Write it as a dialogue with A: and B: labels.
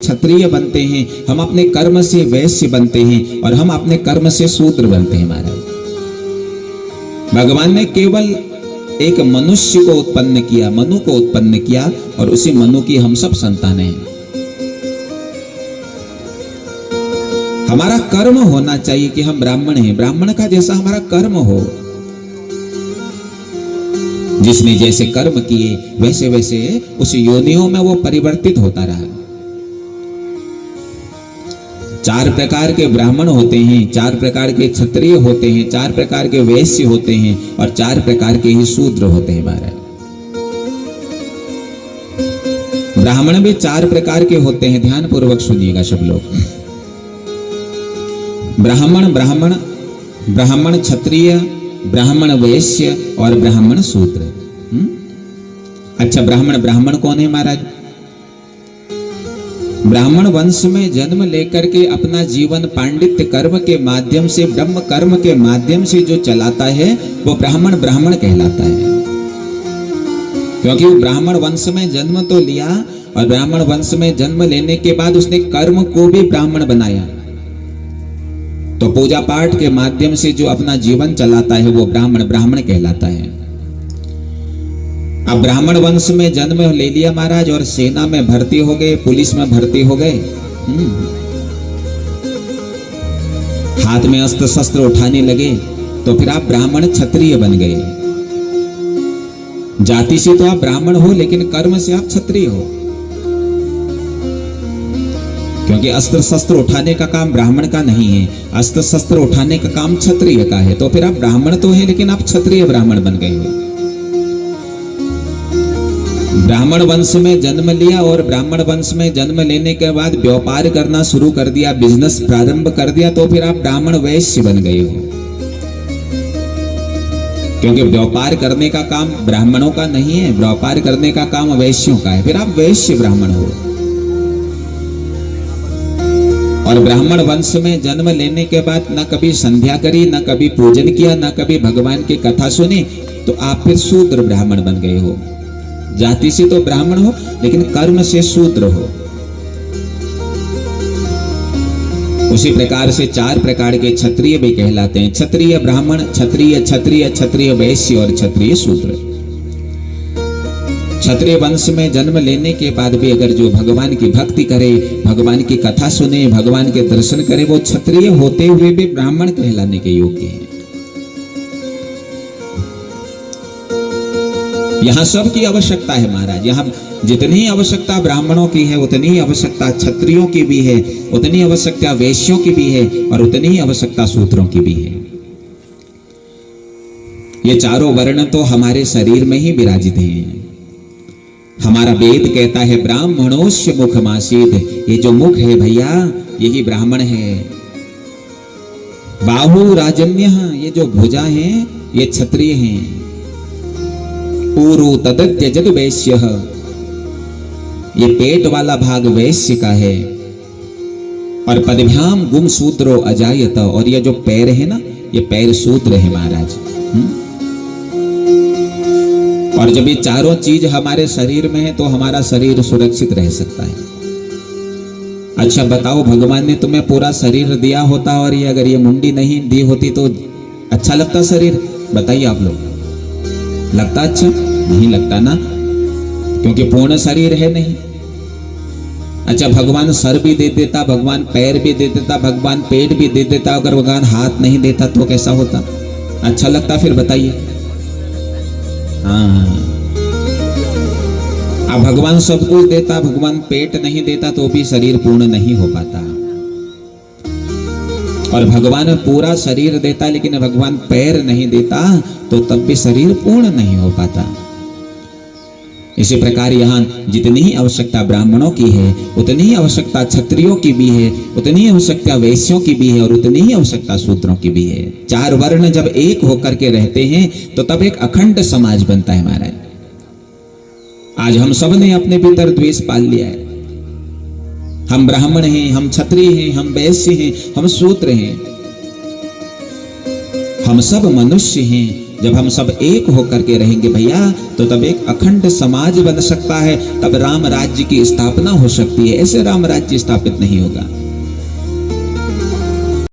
A: क्षत्रिय बनते हैं, हम अपने कर्म से वैश्य बनते हैं और हम अपने कर्म से शूद्र बनते हैं। महाराज भगवान ने केवल एक मनुष्य को उत्पन्न किया, मनु को उत्पन्न किया और उसी मनु की हम सब संतानें हैं। हमारा कर्म होना चाहिए कि हम ब्राह्मण हैं, ब्राह्मण का जैसा हमारा कर्म हो। जिसने जैसे कर्म किए वैसे वैसे उस योनियों में वो परिवर्तित होता रहा। 4 प्रकार के ब्राह्मण होते हैं, 4 प्रकार के क्षत्रिय होते हैं, 4 प्रकार के वैश्य होते हैं और 4 प्रकार के ही शूद्र होते हैं। महाराज ब्राह्मण भी 4 प्रकार के होते हैं, ध्यान पूर्वक सुनिएगा सब लोग। ब्राह्मण ब्राह्मण, ब्राह्मण क्षत्रिय, ब्राह्मण वैश्य और ब्राह्मण शूद्र। अच्छा, ब्राह्मण कौन है महाराज? ब्राह्मण वंश में जन्म लेकर के अपना जीवन पांडित्य कर्म के माध्यम से, ब्रह्म कर्म के माध्यम से जो चलाता है वो ब्राह्मण कहलाता है। क्योंकि वो ब्राह्मण वंश में जन्म तो लिया और ब्राह्मण वंश में जन्म लेने के बाद उसने कर्म को भी ब्राह्मण बनाया। तो पूजा पाठ के माध्यम से जो अपना जीवन चलाता है वो ब्राह्मण कहलाता है। अब ब्राह्मण वंश में जन्म ले लिया महाराज और सेना में भर्ती हो गए, पुलिस में भर्ती हो गए, हाथ में अस्त्र शस्त्र उठाने लगे, तो फिर आप ब्राह्मण क्षत्रिय बन गए। जाति से तो आप ब्राह्मण हो लेकिन कर्म से आप क्षत्रिय हो, क्योंकि अस्त्र शस्त्र उठाने का काम ब्राह्मण का नहीं है, अस्त्र शस्त्र उठाने का काम क्षत्रिय का है। तो फिर आप ब्राह्मण तो है लेकिन आप क्षत्रिय ब्राह्मण बन गए हो। ब्राह्मण वंश में जन्म लिया और ब्राह्मण वंश में जन्म लेने के बाद व्यापार करना शुरू कर दिया, बिजनेस प्रारंभ कर दिया, तो फिर आप ब्राह्मण वैश्य बन गए हो। क्योंकि व्यापार करने का काम ब्राह्मणों का नहीं है, व्यापार करने का काम वैश्यों का है, फिर आप वैश्य ब्राह्मण हो। और ब्राह्मण वंश में जन्म लेने के बाद न कभी संध्या करी, न कभी पूजन किया, न कभी भगवान की कथा सुनी, तो आप फिर शूद्र ब्राह्मण बन गए हो। जाति से तो ब्राह्मण हो लेकिन कर्म से शूद्र हो। उसी प्रकार से 4 प्रकार के क्षत्रिय भी कहलाते हैं, क्षत्रिय ब्राह्मण, क्षत्रिय वैश्य और क्षत्रिय शूद्र। क्षत्रिय वंश में जन्म लेने के बाद भी अगर जो भगवान की भक्ति करे, भगवान की कथा सुने, भगवान के दर्शन करे, वो क्षत्रिय होते हुए भी ब्राह्मण कहलाने के योग्य है। यहाँ सबकी आवश्यकता है महाराज, यहाँ जितनी आवश्यकता ब्राह्मणों की है उतनी आवश्यकता क्षत्रियों की भी है, उतनी आवश्यकता वैश्यों की भी है और उतनी आवश्यकता शूद्रों की भी है। ये चारों वर्ण तो हमारे शरीर में ही विराजित हैं। हमारा वेद कहता है ब्राह्मणोस्य मुखमासीद, ये जो मुख है भैया यही ब्राह्मण है। बाहु राजन्य, ये जो भुजा है ये क्षत्रिय हैं। ऊरु तदत्यजद वैश्य, ये पेट वाला भाग वैश्य का है। और पदभ्याम गुम शूद्रो अजायत, और ये जो पैर है ना ये पैर शूद्र है महाराज। और जब ये चारों चीज हमारे शरीर में है तो हमारा शरीर सुरक्षित रह सकता है। अच्छा बताओ, भगवान ने तुम्हें पूरा शरीर दिया होता और ये अगर ये मुंडी नहीं दी होती तो अच्छा लगता शरीर? बताइए आप लोग, लगता अच्छा? नहीं लगता ना, क्योंकि पूर्ण शरीर है नहीं। अच्छा, भगवान सर भी दे देता, भगवान पैर भी दे देता, भगवान पेट भी दे देता, अगर भगवान हाथ नहीं देता तो कैसा होता? अच्छा लगता? फिर बताइए। हाँ, अब भगवान सब कुछ देता, भगवान पेट नहीं देता तो भी शरीर पूर्ण नहीं हो पाता। और भगवान पूरा शरीर देता लेकिन भगवान पैर नहीं देता तो तब भी शरीर पूर्ण नहीं हो पाता। इसी प्रकार यहाँ जितनी ही आवश्यकता ब्राह्मणों की है उतनी ही आवश्यकता क्षत्रियों की भी है, उतनी ही आवश्यकता वैश्यों की भी है और उतनी ही आवश्यकता शूद्रों की भी है। 4 वर्ण जब एक होकर के रहते हैं तो तब एक अखंड समाज बनता है महाराज। आज हम सब ने अपने भीतर द्वेष पाल लिया है। हम ब्राह्मण हैं, हम क्षत्रिय हैं, हम वैश्य हैं, हम शूद्र हैं, हम सब मनुष्य हैं जब हम सब एक होकर के रहेंगे भैया, तो तब एक अखंड समाज बन सकता है, तब राम राज्य की स्थापना हो सकती है। ऐसे राम राज्य स्थापित नहीं होगा।